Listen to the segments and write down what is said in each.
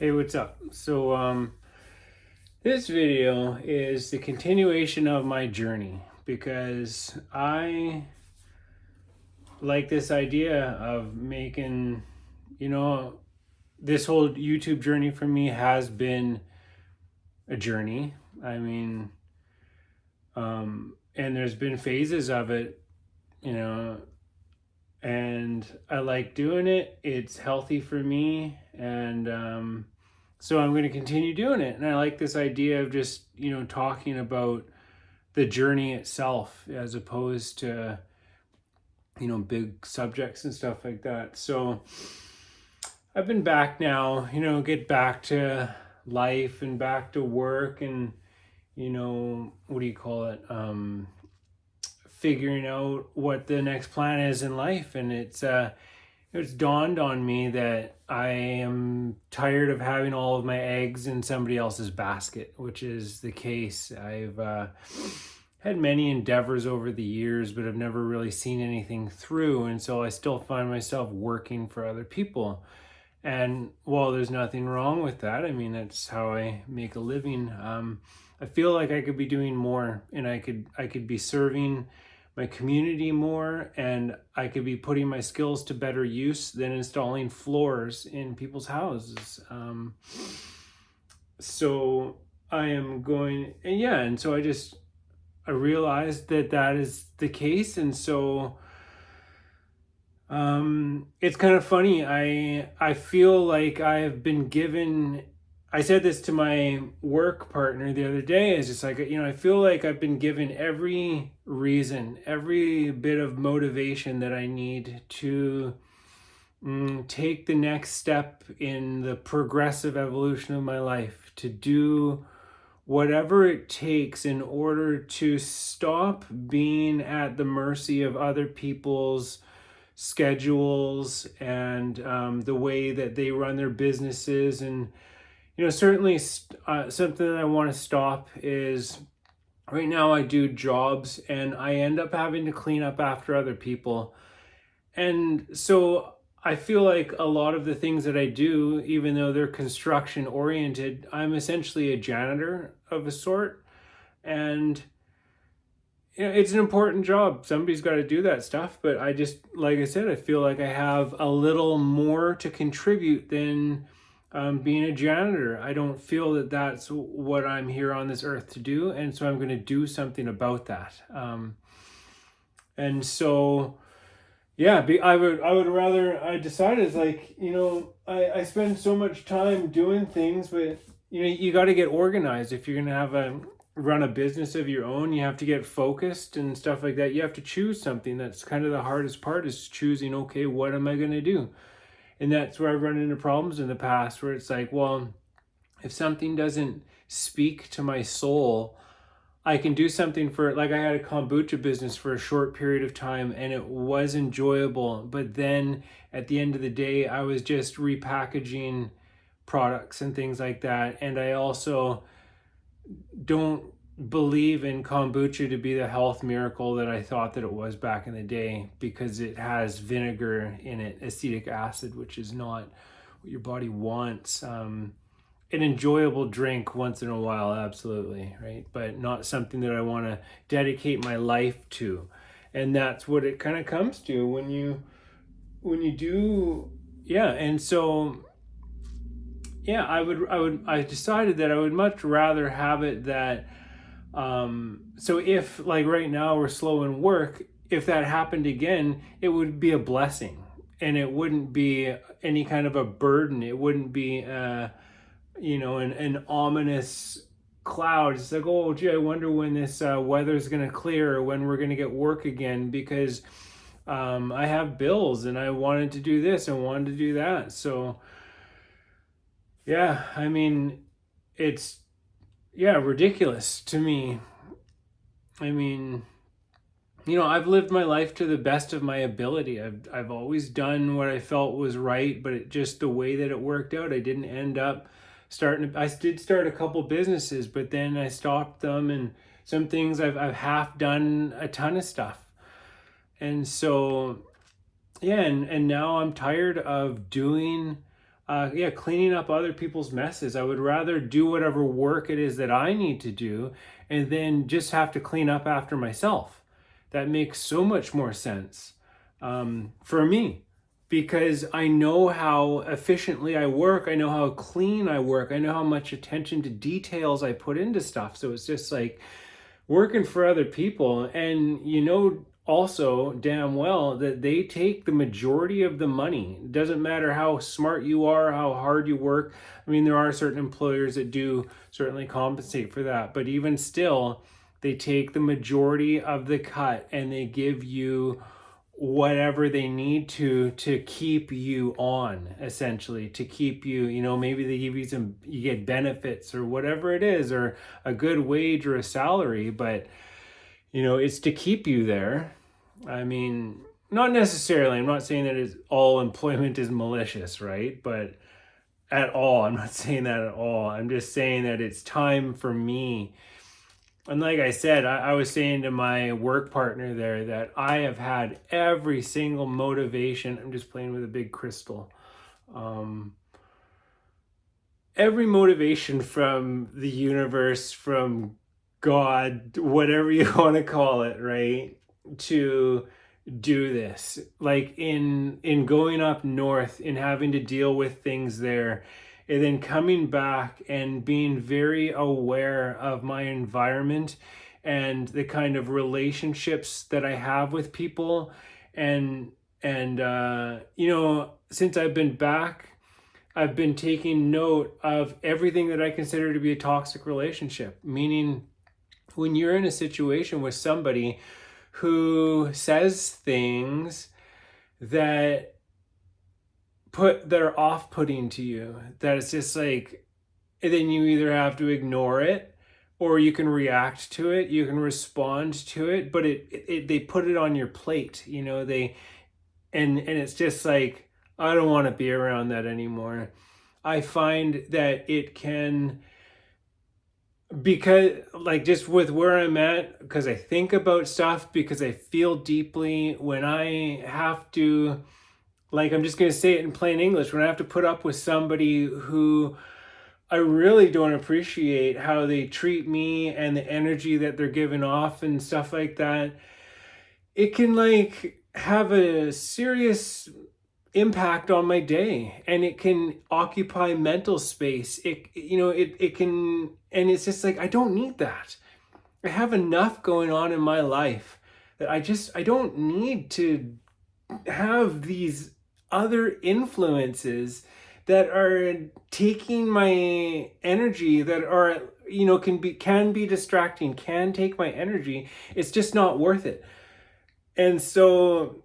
Hey, what's up? This video is the continuation of my journey because I like this idea of making, you know, this whole YouTube journey for me has been a journey. And there's been phases of it, you know, and I like doing it. It's healthy for me, and so I'm going to continue doing it. And I like this idea of just talking about the journey itself as opposed to big subjects and stuff like that. So I've been back now, get back to life and back to work and what do you call it? Figuring out what the next plan is in life. And it's dawned on me that I am tired of having all of my eggs in somebody else's basket, which is the case. I've had many endeavors over the years, but I've never really seen anything through. And so I still find myself working for other people. And while there's nothing wrong with that, I mean, that's how I make a living. I feel like I could be doing more, and I could be serving my community more, and I could be putting my skills to better use than installing floors in people's houses. So I am going, and yeah, and so I realized that is the case, and so it's kind of funny. I feel like I have been given. I said this to my work partner the other day. It's just like, I feel like I've been given every reason, every bit of motivation that I need to take the next step in the progressive evolution of my life, to do whatever it takes in order to stop being at the mercy of other people's schedules and the way that they run their businesses. And certainly something that I want to stop is right now I do jobs and I end up having to clean up after other people. And so I feel like a lot of the things that I do, even though they're construction oriented, I'm essentially a janitor of a sort. And it's an important job. Somebody's got to do that stuff. But I just, like I said, I feel like I have a little more to contribute than being a janitor. I don't feel that that's what I'm here on this earth to do. And so I'm going to do something about that. And so, yeah, I would rather, I decided it's like, I spend so much time doing things, but you got to get organized. If you're going to run a business of your own, you have to get focused and stuff like that. You have to choose something. That's kind of the hardest part, is choosing, okay, what am I going to do? And that's where I've run into problems in the past, where it's like, well, if something doesn't speak to my soul, I can do something for it. Like I had a kombucha business for a short period of time and it was enjoyable. But then at the end of the day, I was just repackaging products and things like that. And I also don't believe in kombucha to be the health miracle that I thought that it was back in the day, because it has vinegar in it, acetic acid, which is not what your body wants. An enjoyable drink once in a while, absolutely, right? But not something that I want to dedicate my life to. And that's what it kind of comes to when you do, yeah. And so yeah, I decided that I would much rather have it that so if, like, right now we're slow in work, if that happened again, it would be a blessing and it wouldn't be any kind of a burden. It wouldn't be an ominous cloud. It's like, oh gee, I wonder when this weather's going to clear, or when we're going to get work again, because I have bills and I wanted to do this and wanted to do that. So yeah, I mean, it's, yeah, ridiculous to me. I mean, I've lived my life to the best of my ability. I've always done what I felt was right, but just the way that it worked out, I didn't end up I did start a couple businesses, but then I stopped them, and some things I've half done a ton of stuff. And so, yeah, and now I'm tired of doing cleaning up other people's messes. I would rather do whatever work it is that I need to do and then just have to clean up after myself. That makes so much more sense for me, because I know how efficiently I work. I know how clean I work. I know how much attention to details I put into stuff. So it's just like working for other people. And also damn well that they take the majority of the money. It doesn't matter how smart you are, how hard you work. I mean, there are certain employers that do certainly compensate for that, but even still, they take the majority of the cut and they give you whatever they need to keep you on, essentially, to keep you, maybe they give you you get benefits or whatever it is, or a good wage or a salary, but it's to keep you there. I mean, not necessarily, I'm not saying that all employment is malicious, right? But at all, I'm not saying that at all. I'm just saying that it's time for me. And like I said, I was saying to my work partner there that I have had every single motivation. I'm just playing with a big crystal. Every motivation from the universe, from God, whatever you want to call it, right? To do this, like in going up north, in having to deal with things there, and then coming back and being very aware of my environment and the kind of relationships that I have with people. And since I've been back, I've been taking note of everything that I consider to be a toxic relationship, meaning when you're in a situation with somebody who says things that are off-putting to you, that it's just like, and then you either have to ignore it or you can react to it, you can respond to it, but they put it on your plate, and it's just like, I don't want to be around that anymore. I find that it can, because like just with where I'm at, because I think about stuff, because I feel deeply, when I have to, like, I'm just going to say it in plain English, when I have to put up with somebody who I really don't appreciate how they treat me and the energy that they're giving off and stuff like that, it can like have a serious impact on my day, and it can occupy mental space. It can, and it's just like, I don't need that. I have enough going on in my life that I don't need to have these other influences that are taking my energy, that are, can be distracting, can take my energy. It's just not worth it. And so,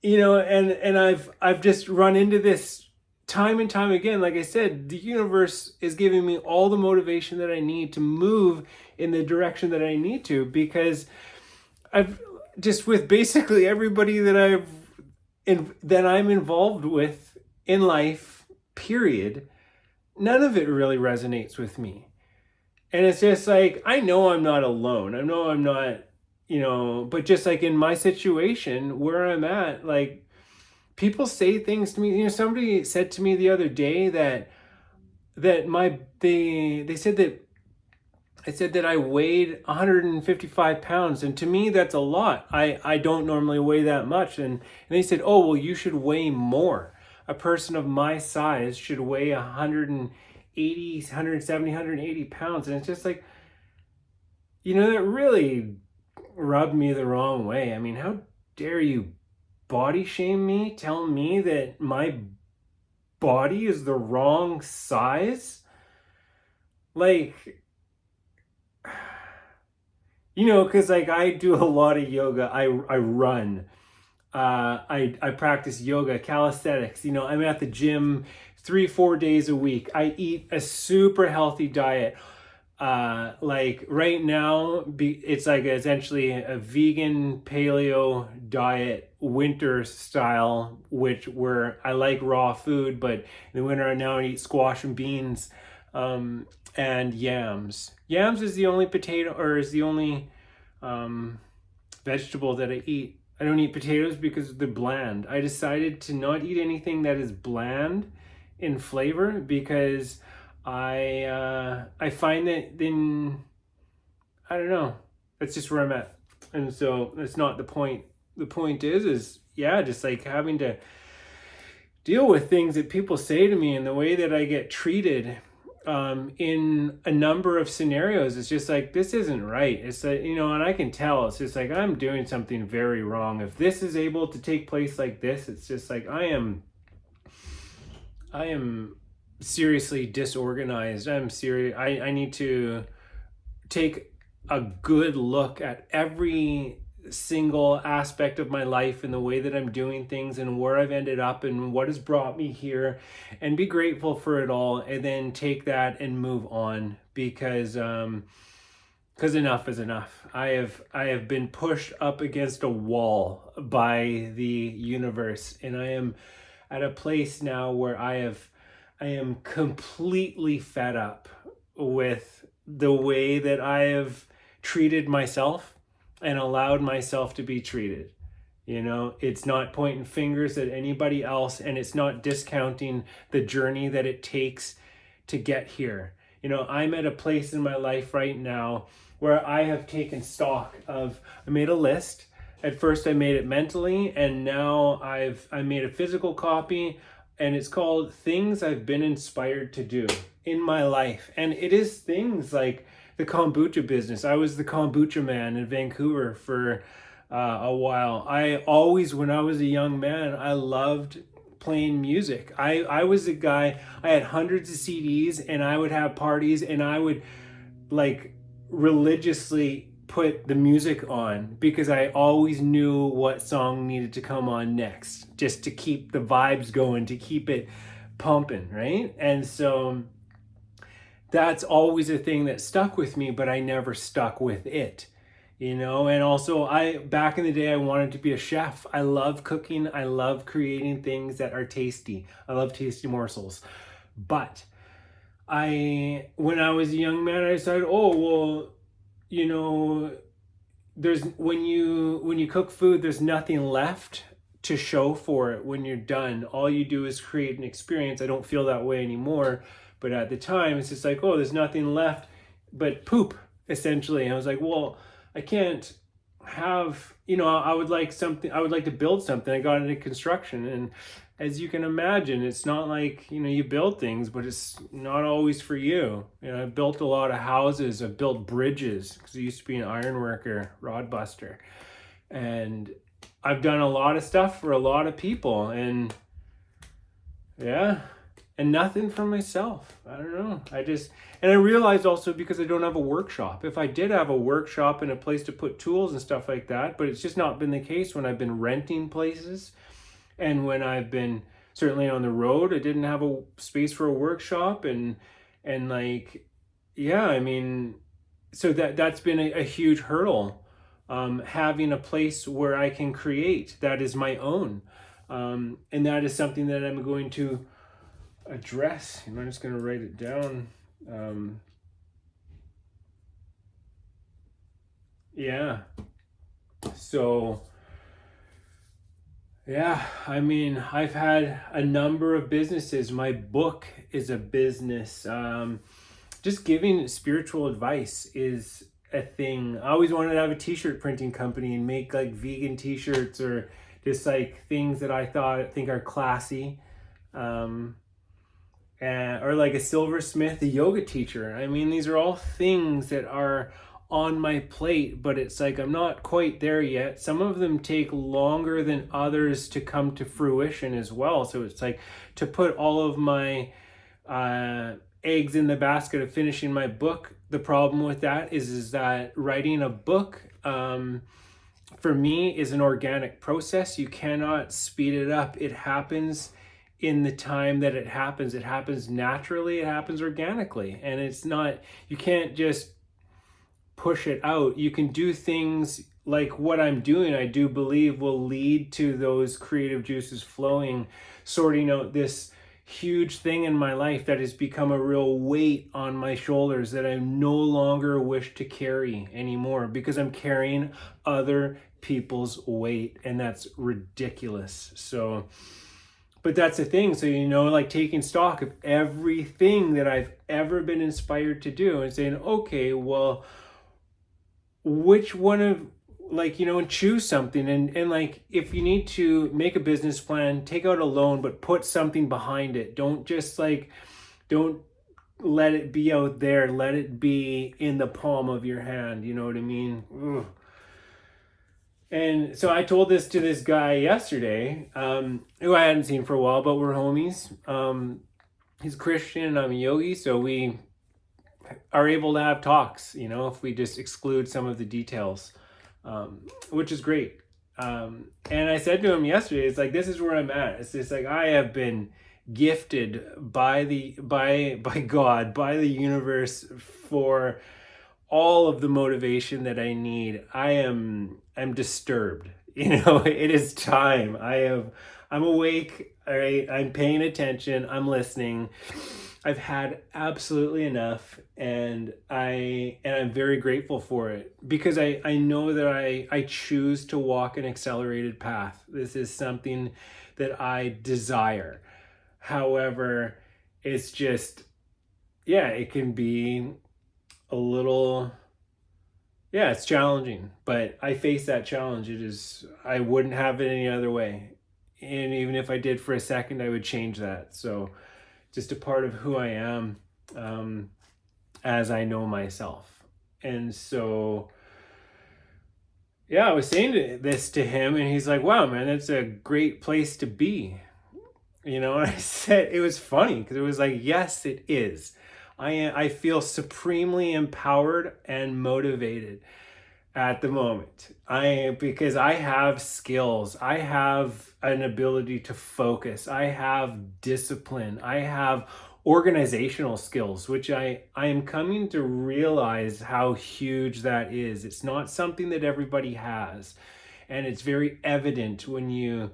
and I've just run into this time and time again. Like I said, the universe is giving me all the motivation that I need to move in the direction that I need to, because I've just, with basically everybody that I'm involved with in life, period, none of it really resonates with me. And it's just like, I know I'm not alone. I know I'm not, but just like in my situation where I'm at, like, people say things to me. Somebody said to me the other day that they said that I said that I weighed 155 pounds. And to me, that's a lot. I don't normally weigh that much. And they said, oh, well, you should weigh more. A person of my size should weigh 180, 170, 180 pounds. And it's just like, that really rubbed me the wrong way. I mean, how dare you body shame me? Tell me that my body is the wrong size? Like, because like I do a lot of yoga. I run. I practice yoga, calisthenics. I'm at the gym 3-4 days a week. I eat a super healthy diet. Like right now, it's like essentially a vegan paleo diet, winter style, where I like raw food, but in the winter now I eat squash and beans, and yams. Yams is the only vegetable that I eat. I don't eat potatoes because they're bland. I decided to not eat anything that is bland in flavor, because I find that then, I don't know, that's just where I'm at. And so that's not the point. The point is yeah, just like having to deal with things that people say to me and the way that I get treated in a number of scenarios. It's just like, this isn't right. It's like, and I can tell, it's just like, I'm doing something very wrong. If this is able to take place like this, it's just like, I am seriously disorganized. I'm serious. I need to take a good look at every single aspect of my life and the way that I'm doing things and where I've ended up and what has brought me here, and be grateful for it all, and then take that and move on, because enough is enough. I have been pushed up against a wall by the universe, and I am at a place now where I am completely fed up with the way that I have treated myself and allowed myself to be treated. It's not pointing fingers at anybody else, and it's not discounting the journey that it takes to get here. I'm at a place in my life right now where I have taken stock of, I made a list. At first I made it mentally, and now I made a physical copy, and it's called Things I've Been Inspired to Do in my life. And it is things like the kombucha business. I was the kombucha man in Vancouver for a while. I always, when I was a young man, I loved playing music. I was a guy, I had hundreds of CDs, and I would have parties, and I would like religiously put the music on because I always knew what song needed to come on next, just to keep the vibes going, to keep it pumping, right? And so that's always a thing that stuck with me, but I never stuck with it, And also, back in the day, I wanted to be a chef. I love cooking. I love creating things that are tasty. I love tasty morsels. But when I was a young man, I decided, there's when you cook food, there's nothing left to show for it when you're done. All you do is create an experience. I don't feel that way anymore, but at the time, it's just like, there's nothing left but poop, essentially. And I was like, well, I can't have, I would like to build something. I got into construction, and as you can imagine, it's not like, you build things, but it's not always for you. I built a lot of houses. I've built bridges because I used to be an iron worker, rod buster. And I've done a lot of stuff for a lot of people, and yeah, and nothing for myself. I don't know. And I realized also, because I don't have a workshop. If I did have a workshop and a place to put tools and stuff like that, but it's just not been the case when I've been renting places. And when I've been certainly on the road, I didn't have a space for a workshop, and like, yeah, I mean, so that's been a huge hurdle, having a place where I can create that is my own, and that is something that I'm going to address. I'm just going to write it down. Yeah. So. Yeah, I mean, I've had a number of businesses. My book is a business. Just giving spiritual advice is a thing. I always wanted to have a t-shirt printing company and make like vegan t-shirts, or just like things that I think are classy. Or like a silversmith, a yoga teacher. I mean, these are all things that are on my plate, but it's like I'm not quite there yet. Some of them take longer than others to come to fruition as well. So it's like, to put all of my eggs in the basket of finishing my book, the problem with that is that writing a book for me is an organic process. You cannot speed it up. It happens in the time that it happens. It happens naturally. It happens organically. And it's not, you can't just push it out. You can do things like what I'm doing, I do believe will lead to those creative juices flowing, sorting out this huge thing in my life that has become a real weight on my shoulders that I no longer wish to carry anymore, because I'm carrying other people's weight, and that's ridiculous. So, but that's the thing. So, like taking stock of everything that I've ever been inspired to do and saying, okay, well, which one of, and choose something. And like, if you need to make a business plan, take out a loan, but put something behind it. Don't just don't let it be out there. Let it be in the palm of your hand. You know what I mean? Ugh. And so I told this to this guy yesterday, who I hadn't seen for a while, but we're homies. He's Christian and I'm a yogi, so we are able to have talks, if we just exclude some of the details, which is great. And I said to him yesterday, it's like, this is where I'm at. It's just like, I have been gifted by God, by the universe, for all of the motivation that I need. I'm disturbed. It is time. I'm awake. All right. I'm paying attention. I'm listening. I've had absolutely enough, and I'm very grateful for it, because I know that I choose to walk an accelerated path. This is something that I desire. However, it's just, it can be a little, it's challenging, but I face that challenge. I wouldn't have it any other way. And even if I did for a second, I would change that. So just a part of who I am, as I know myself. And so, I was saying this to him, and he's like, wow, man, that's a great place to be. And I said, it was funny because it was like, yes, it is. I feel supremely empowered and motivated at the moment. Because I have skills. I have an ability to focus. I have discipline. I have organizational skills, which I am coming to realize how huge that is. It's not something that everybody has. And it's very evident when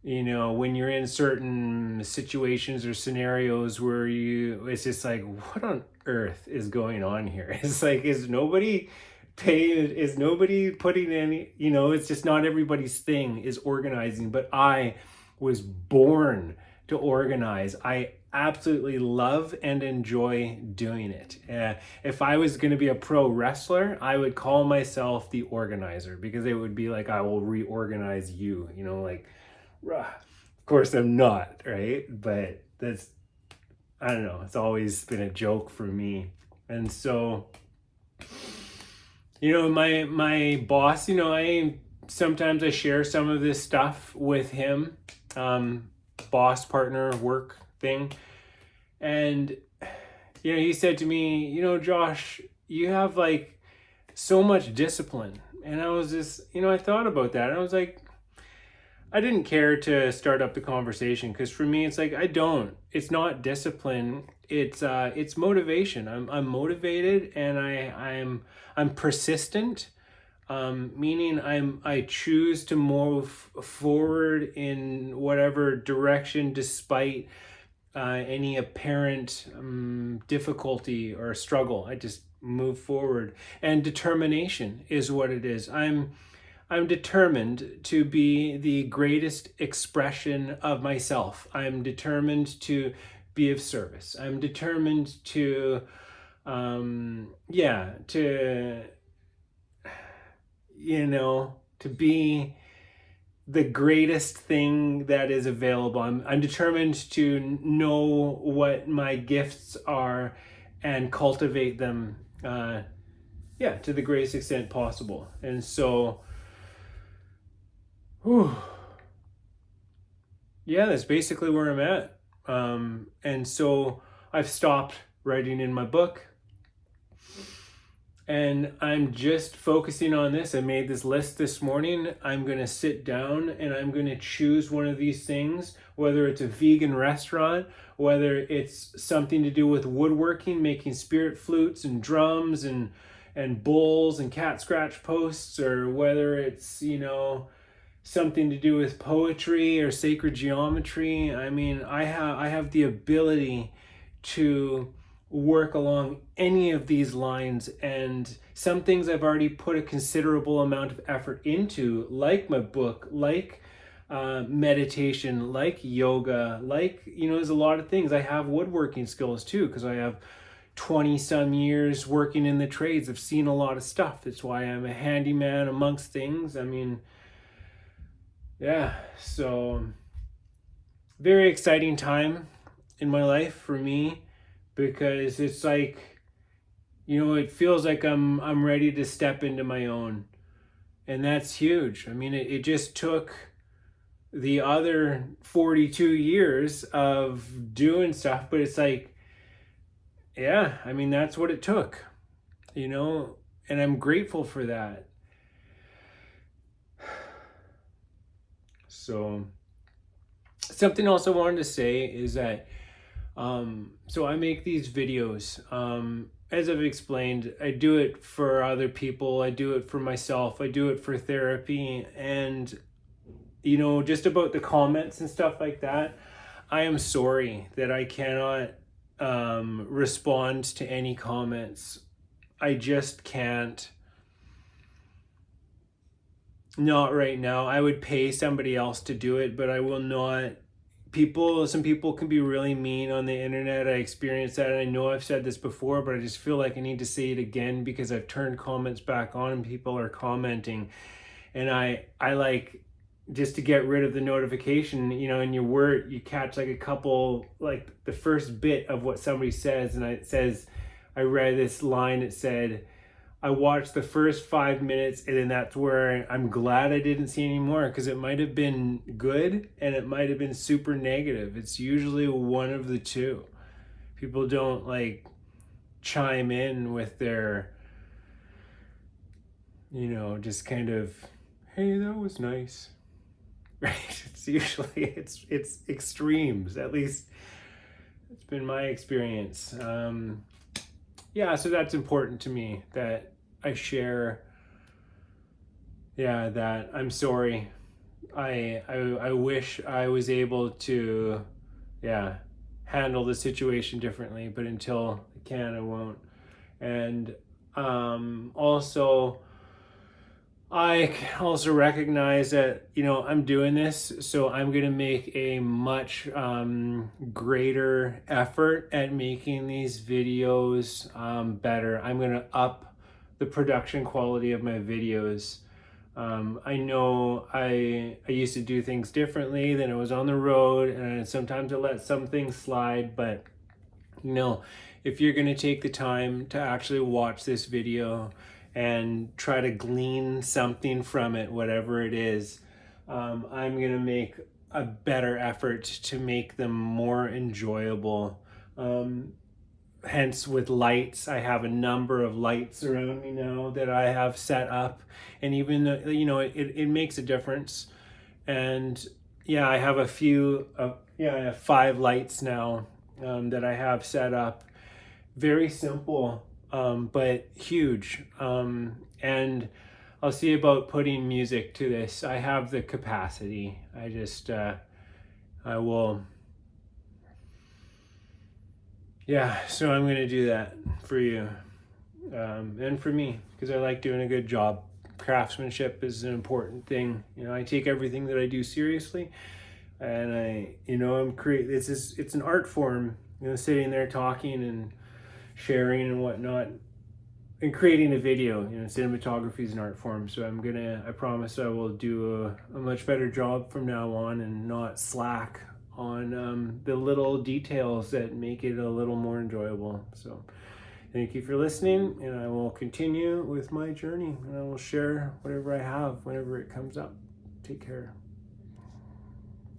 when you're in certain situations or scenarios where it's just like, what on earth is going on here? It's like, is nobody putting any, it's just not everybody's thing is organizing, but I was born to organize. I absolutely love and enjoy doing it. If I was going to be a pro wrestler, I would call myself the organizer, because it would be like, I will reorganize you, of course I'm not, right? But that's, I don't know, it's always been a joke for me. And so, my boss, sometimes I share some of this stuff with him, boss, partner, work thing. And, he said to me, Josh, you have like so much discipline. And I was just, I thought about that, and I was like, I didn't care to start up the conversation, because for me, it's like, it's not discipline. It's motivation. I'm motivated, and I'm persistent, meaning I choose to move forward in whatever direction, despite any apparent difficulty or struggle. I just move forward, and determination is what it is. I'm determined to be the greatest expression of myself. I'm determined to be of service. I'm determined to be the greatest thing that is available. I'm determined to know what my gifts are and cultivate them to the greatest extent possible. And so that's basically where I'm at. And so I've stopped writing in my book, and I'm just focusing on this. I made this list this morning. I'm going to sit down and I'm going to choose one of these things, whether it's a vegan restaurant, whether it's something to do with woodworking, making spirit flutes and drums and bowls and cat scratch posts, or whether it's, something to do with poetry or sacred geometry. I mean, I have the ability to work along any of these lines, and some things I've already put a considerable amount of effort into, like my book, like meditation, like yoga, like, there's a lot of things. I have woodworking skills too, because I have 20 some years working in the trades. I've seen a lot of stuff. That's why I'm a handyman amongst things. I mean, yeah, so very exciting time in my life for me, because it's like, it feels like I'm ready to step into my own. And that's huge. I mean, it just took the other 42 years of doing stuff, but it's like, yeah, I mean, that's what it took, and I'm grateful for that. So something else I wanted to say is that, so I make these videos. As I've explained, I do it for other people. I do it for myself. I do it for therapy. And, just about the comments and stuff like that, I am sorry that I cannot respond to any comments. I just can't. Not right now. I would pay somebody else to do it, but I will not. Some people can be really mean on the internet. I experienced that, and I know I've said this before, but I just feel like I need to say it again, because I've turned comments back on and people are commenting, and I like, just to get rid of the notification, in your word, you catch like a couple, like the first bit of what somebody says, and I read this line. It said, I watched the first 5 minutes, and then that's where I'm glad I didn't see any more, because it might have been good and it might have been super negative. It's usually one of the two. People don't like chime in with their, just kind of, hey, that was nice. Right? It's usually, it's extremes. At least it's been my experience. Yeah, so that's important to me, that I share, that I'm sorry. I wish I was able to, handle the situation differently, but until I can, I won't. And also, I also recognize that, I'm doing this, so I'm going to make a much greater effort at making these videos better. I'm going to up the production quality of my videos. I know I used to do things differently, then I was on the road, and sometimes I let some things slide, but if you're going to take the time to actually watch this video and try to glean something from it, whatever it is, I'm going to make a better effort to make them more enjoyable. Hence, with lights, I have a number of lights around me now that I have set up, and even though, it makes a difference. And I have a few, I have 5 lights now that I have set up. Very simple, but huge. And I'll see about putting music to this. I have the capacity. I will. So I'm going to do that for you, and for me, because I like doing a good job. Craftsmanship is an important thing. I take everything that I do seriously, and it's an art form, sitting there talking and sharing and whatnot, and creating a video. Cinematography is an art form, so I promise I will do a much better job from now on, and not slack on the little details that make it a little more enjoyable. So thank you for listening, and I will continue with my journey, and I will share whatever I have whenever it comes up. Take care.